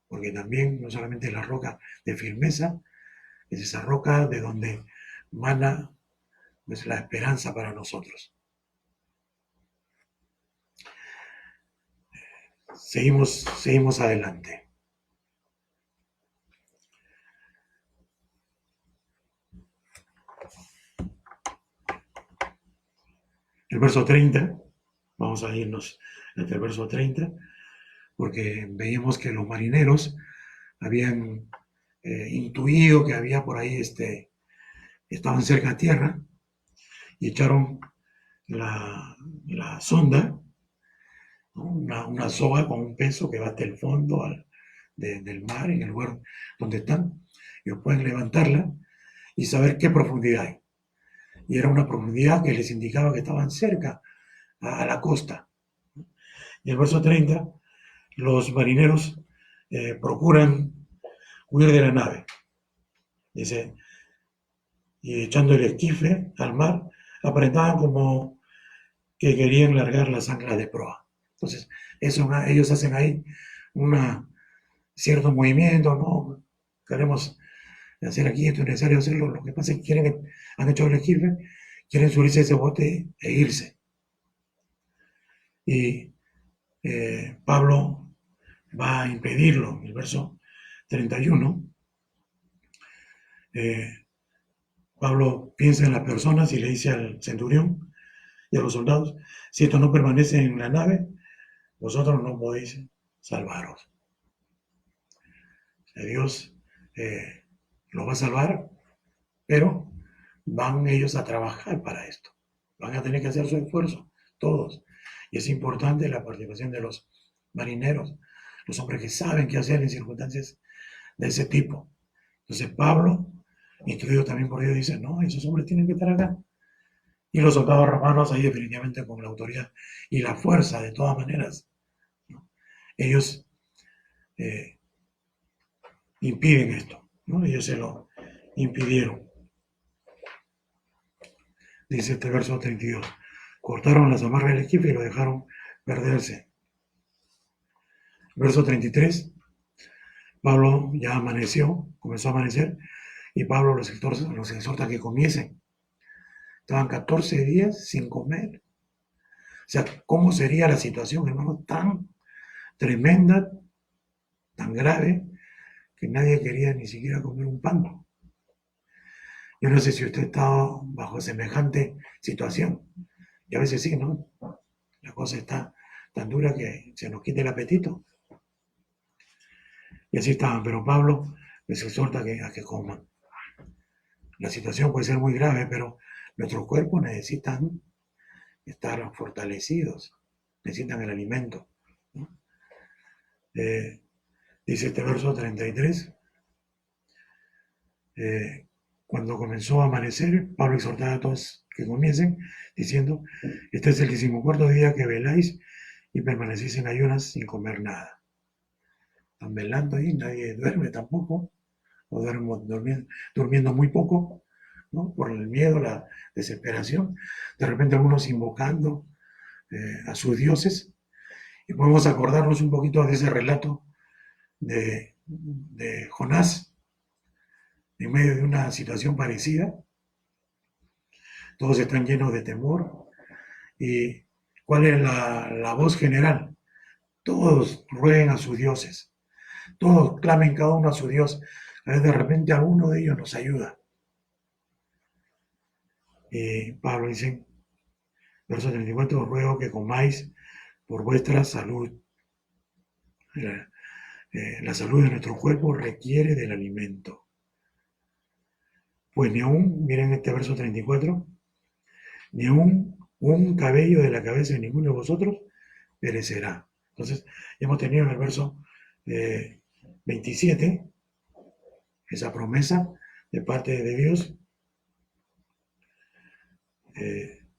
Porque también no solamente es la roca de firmeza, es esa roca de donde mana pues, la esperanza para nosotros. Seguimos adelante. El verso 30, vamos a irnos hasta el verso 30, porque veíamos que los marineros habían intuido que había por ahí, estaban cerca a tierra, y echaron la sonda, ¿no? Una soga con un peso que va hasta el fondo del mar, en el lugar donde están. Ellos pueden levantarla y saber qué profundidad hay. Y era una profundidad que les indicaba que estaban cerca a la costa. Y el verso 30, los marineros procuran huir de la nave. Dice, y echando el esquife al mar, aparentaban como que querían largar las anclas de proa. Entonces, ellos hacen ahí un cierto movimiento, ¿no? Queremos hacer aquí, esto es necesario hacerlo. Lo que pasa es que han hecho el esquife, quieren subirse a ese bote e irse. Y Pablo va a impedirlo. En el verso 31, Pablo piensa en las personas y le dice al centurión y a los soldados, si esto no permanece en la nave, vosotros no podéis salvaros. Dios los va a salvar, pero van ellos a trabajar para esto. Van a tener que hacer su esfuerzo, todos. Y es importante la participación de los marineros, los hombres que saben qué hacer en circunstancias de ese tipo. Entonces Pablo, instruido también por Dios, dice, no, esos hombres tienen que estar acá. Y los soldados romanos ahí definitivamente con la autoridad y la fuerza de todas maneras, ¿no? Ellos impiden esto, ¿no? Ellos se lo impidieron. Dice este verso 32. Cortaron las amarras del esquife y lo dejaron perderse. Verso 33. Pablo ya amaneció, comenzó a amanecer, y Pablo los exhorta a que comiesen. Estaban 14 días sin comer. O sea, ¿cómo sería la situación, hermano? Tan tremenda, tan grave, que nadie quería ni siquiera comer un pan. Yo no sé si usted está bajo semejante situación. Y a veces sí, ¿no? La cosa está tan dura que se nos quita el apetito. Y así estaban, pero Pablo les exhorta a que coman. La situación puede ser muy grave, pero nuestros cuerpos necesitan estar fortalecidos, necesitan el alimento, ¿no? Dice este verso 33, cuando comenzó a amanecer, Pablo exhortaba a todos que comiesen, diciendo, este es el 14º día que veláis y permanecéis en ayunas sin comer nada. Están velando ahí, nadie duerme tampoco, o durmiendo muy poco, ¿no? Por el miedo, la desesperación, de repente algunos invocando a sus dioses, y podemos acordarnos un poquito de ese relato de Jonás, en medio de una situación parecida. Todos están llenos de temor. ¿Y cuál es la voz general? Todos rueguen a sus dioses, todos clamen cada uno a su Dios. A veces de repente alguno de ellos nos ayuda. Y Pablo dice, verso 34, ruego que comáis por vuestra salud. La salud de nuestro cuerpo requiere del alimento. Pues ni aún, miren este verso 34, ni aún un cabello de la cabeza de ninguno de vosotros perecerá. Entonces, hemos tenido en el verso 27 esa promesa de parte de Dios.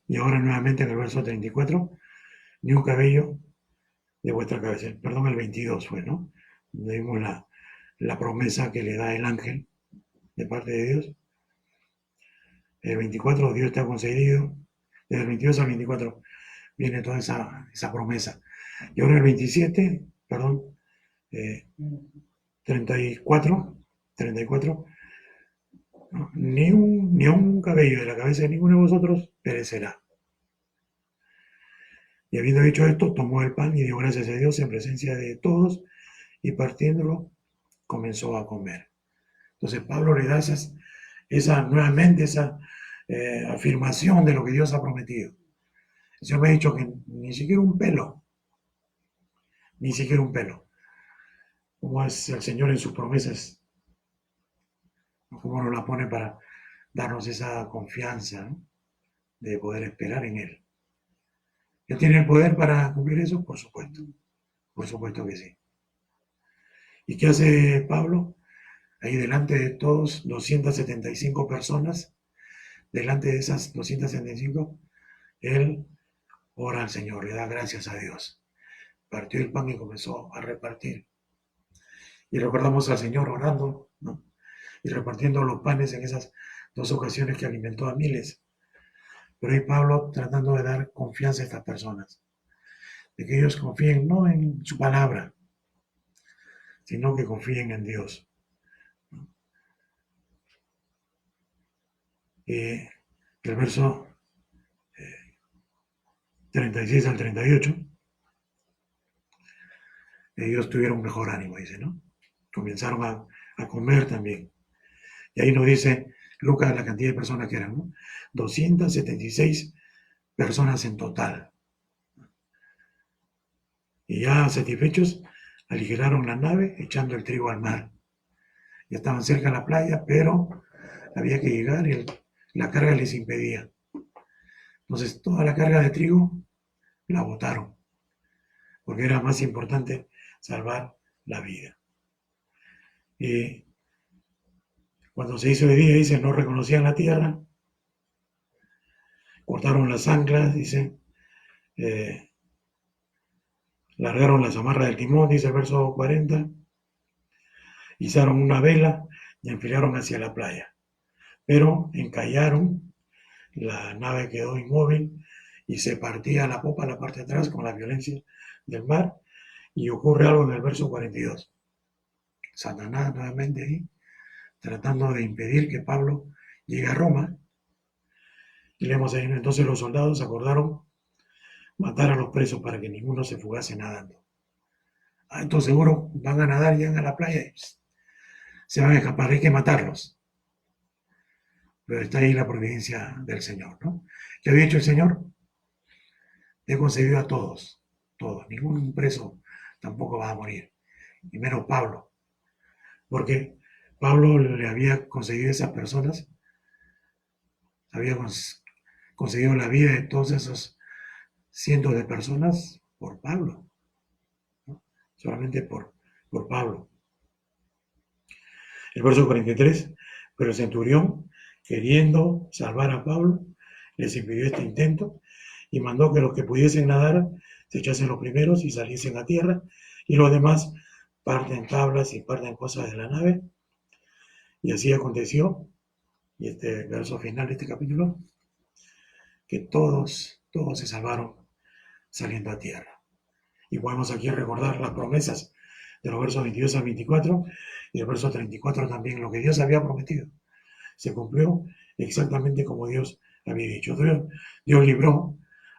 Y ahora nuevamente en el verso 34, ni un cabello de vuestra cabeza. Perdón, el 22 fue, ¿no? Donde vimos la promesa que le da el ángel de parte de Dios. El 24, Dios te ha concedido. Desde el 22 al 24 viene toda esa promesa. Y ahora el 27, perdón, 34, no, ni un cabello de la cabeza de ninguno de vosotros perecerá. Y habiendo dicho esto, tomó el pan y dio gracias a Dios en presencia de todos, y partiéndolo, comenzó a comer. Entonces Pablo le da nuevamente esa afirmación de lo que Dios ha prometido. El Señor me ha dicho que ni siquiera un pelo, como es el Señor en sus promesas, como nos la pone para darnos esa confianza, ¿no? De poder esperar en Él. ¿Él tiene el poder para cumplir eso? Por supuesto que sí. ¿Y qué hace Pablo? Ahí delante de todos, 275 personas, delante de esas 275, él ora al Señor, le da gracias a Dios. Partió el pan y comenzó a repartir. Y recordamos al Señor orando, ¿no? Y repartiendo los panes en esas dos ocasiones que alimentó a miles. Pero ahí Pablo tratando de dar confianza a estas personas, de que ellos confíen no en su palabra, sino que confíen en Dios. El verso 36 al 38, ellos tuvieron mejor ánimo, dice, ¿no? Comenzaron a comer también. Y ahí nos dice Lucas la cantidad de personas que eran, ¿no? 276 personas en total. Y ya satisfechos, aligeraron la nave echando el trigo al mar. Ya estaban cerca de la playa, pero había que llegar y la carga les impedía. Entonces toda la carga de trigo la botaron, porque era más importante salvar la vida. Y cuando se hizo de día, dice, no reconocían la tierra, cortaron las anclas, dice, largaron las amarras del timón, dice el verso 40, izaron una vela y enfilaron hacia la playa, pero encallaron, la nave quedó inmóvil y se partía la popa a la parte de atrás con la violencia del mar, y ocurre algo en el verso 42. Satanás nuevamente ahí, tratando de impedir que Pablo llegue a Roma. Y leemos ahí, entonces los soldados acordaron matar a los presos para que ninguno se fugase nadando. Entonces seguro van a nadar, llegan a la playa y se van a escapar, hay que matarlos. Pero está ahí la providencia del Señor, ¿no? ¿Qué había hecho el Señor? Le ha concedido a todos, todos, ningún preso tampoco va a morir, y menos Pablo, porque Pablo le había concedido a esas personas, había conseguido la vida de todos esos cientos de personas por Pablo, ¿no? Solamente por Pablo. El verso 43, pero el centurión, queriendo salvar a Pablo, les impidió este intento y mandó que los que pudiesen nadar se echasen los primeros y saliesen a tierra, y los demás parten tablas y parten cosas de la nave. Y así aconteció, y este verso final de este capítulo, que todos se salvaron saliendo a tierra. Y podemos aquí recordar las promesas de los versos 22 al 24, y el verso 34 también, lo que Dios había prometido. Se cumplió exactamente como Dios había dicho. Dios libró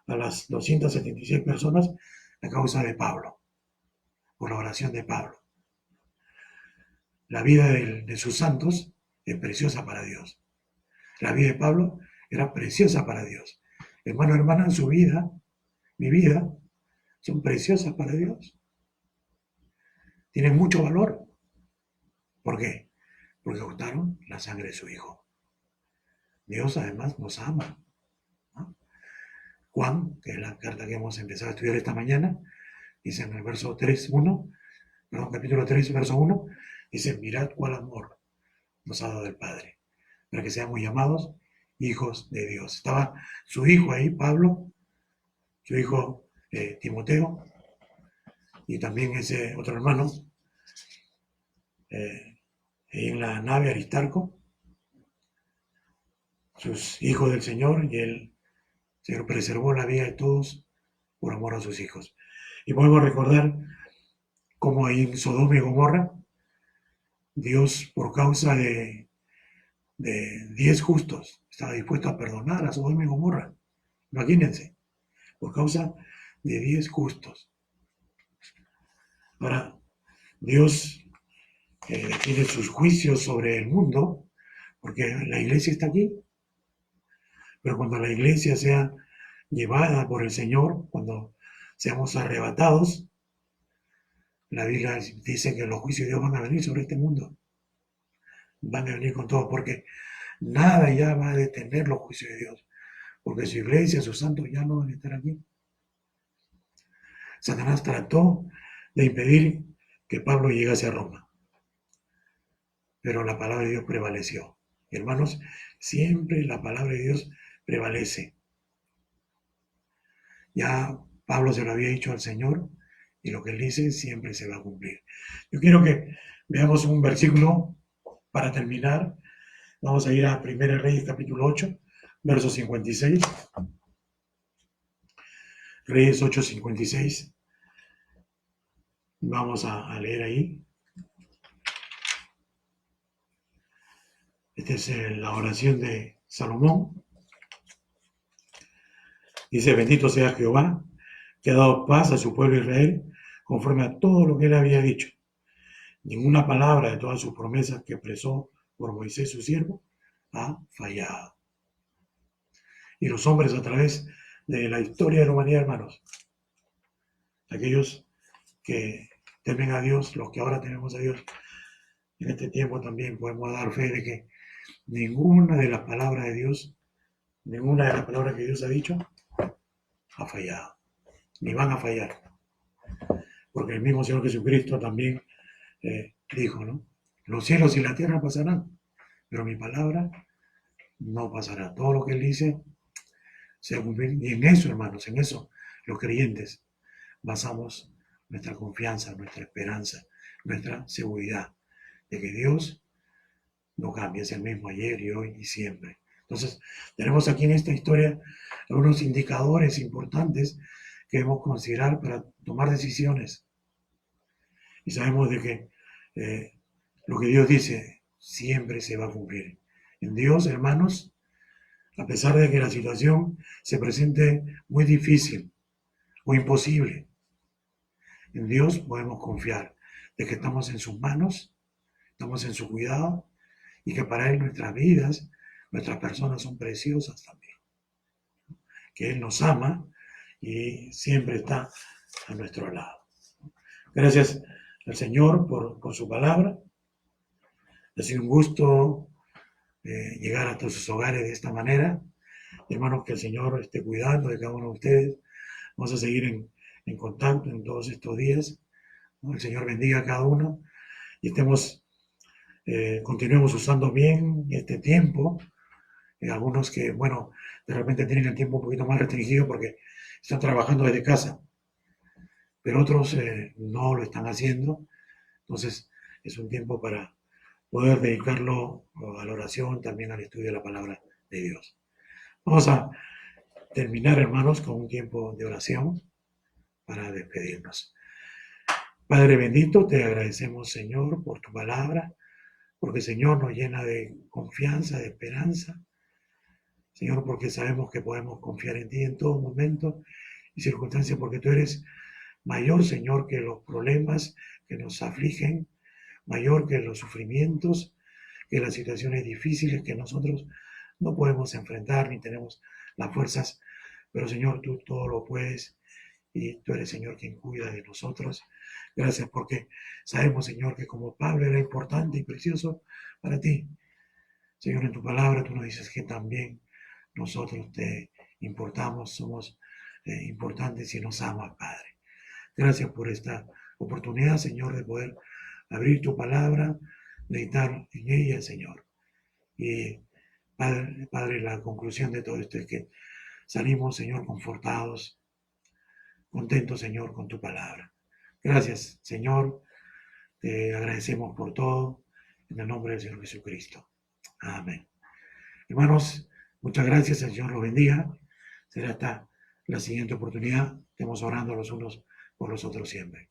a las 276 personas a causa de Pablo, por la oración de Pablo. La vida de sus santos es preciosa para Dios. La vida de Pablo era preciosa para Dios. Hermano, hermana, su vida, mi vida, son preciosas para Dios. Tienen mucho valor. ¿Por qué? Porque costaron la sangre de su Hijo. Dios además nos ama, ¿no? Juan, que es la carta que hemos empezado a estudiar esta mañana, dice en el verso 3:1, perdón, capítulo 3, verso 1, dice, mirad cuál amor nos ha dado el Padre, para que seamos llamados hijos de Dios. Estaba su hijo ahí, Pablo, su hijo Timoteo, y también ese otro hermano, en la nave Aristarco, sus hijos del Señor, y el Señor preservó la vida de todos por amor a sus hijos. Y podemos recordar cómo ahí en Sodoma y Gomorra, Dios, por causa de 10 justos, estaba dispuesto a perdonar a Sodoma y Gomorra. Imagínense, por causa de 10 justos. Ahora, Dios tiene sus juicios sobre el mundo, porque la iglesia está aquí, pero cuando la iglesia sea llevada por el Señor, cuando seamos arrebatados, la Biblia dice que los juicios de Dios van a venir sobre este mundo, van a venir con todo, porque nada ya va a detener los juicios de Dios, porque su iglesia, sus santos ya no van a estar aquí. Satanás trató de impedir que Pablo llegase a Roma, pero la palabra de Dios prevaleció. Hermanos, siempre la palabra de Dios prevalece. Ya Pablo se lo había dicho al Señor, y lo que él dice siempre se va a cumplir. Yo quiero que veamos un versículo para terminar. Vamos a ir a 1 Reyes capítulo 8, verso 56. Reyes 8, 56. Vamos a leer ahí. Esta es la oración de Salomón. Dice, bendito sea Jehová, que ha dado paz a su pueblo Israel, conforme a todo lo que él había dicho. Ninguna palabra de todas sus promesas que expresó por Moisés su siervo ha fallado. Y los hombres, a través de la historia de la humanidad, hermanos, aquellos que temen a Dios, los que ahora tememos a Dios, en este tiempo también podemos dar fe de que ninguna de las palabras de Dios, ninguna de las palabras que Dios ha dicho, ha fallado, ni van a fallar. Porque el mismo Señor Jesucristo también dijo, ¿no? Los cielos y la tierra pasarán, pero mi palabra no pasará. Todo lo que Él dice se va a cumplir. Y en eso, hermanos, en eso, los creyentes basamos nuestra confianza, nuestra esperanza, nuestra seguridad. de que Dios no cambia, es el mismo ayer y hoy y siempre. Entonces, tenemos aquí en esta historia algunos indicadores importantes que debemos considerar para tomar decisiones. Y sabemos de que lo que Dios dice siempre se va a cumplir. En Dios, hermanos, a pesar de que la situación se presente muy difícil o imposible, en Dios podemos confiar de que estamos en sus manos, estamos en su cuidado y que para Él nuestras vidas, nuestras personas son preciosas también. Que Él nos ama y siempre está a nuestro lado. Gracias al Señor por su palabra. Ha sido un gusto llegar a todos sus hogares de esta manera. Hermanos, que el Señor esté cuidando de cada uno de ustedes. Vamos a seguir en contacto en todos estos días. ¿No? El Señor bendiga a cada uno y continuemos usando bien este tiempo. Algunos que, bueno, de repente tienen el tiempo un poquito más restringido porque están trabajando desde casa, pero otros no lo están haciendo. Entonces, es un tiempo para poder dedicarlo a la oración, también al estudio de la palabra de Dios. Vamos a terminar, hermanos, con un tiempo de oración para despedirnos. Padre bendito, te agradecemos, Señor, por tu palabra, porque, Señor, nos llena de confianza, de esperanza. Señor, porque sabemos que podemos confiar en ti en todo momento y circunstancia, porque tú eres mayor, Señor, que los problemas que nos afligen, mayor que los sufrimientos, que las situaciones difíciles que nosotros no podemos enfrentar ni tenemos las fuerzas. Pero, Señor, tú todo lo puedes y tú eres, Señor, quien cuida de nosotros. Gracias porque sabemos, Señor, que como Pablo era importante y precioso para ti. Señor, en tu palabra tú nos dices que también nosotros te importamos, somos importantes y nos amas, Padre. Gracias por esta oportunidad, Señor, de poder abrir tu palabra, meditar en ella, Señor. Y Padre, la conclusión de todo esto es que salimos, Señor, confortados, contentos, Señor, con tu palabra. Gracias, Señor. Te agradecemos por todo. En el nombre del Señor Jesucristo. Amén. Hermanos, muchas gracias. El Señor los bendiga. Será hasta la siguiente oportunidad. Estemos orando los unos por los otros siempre.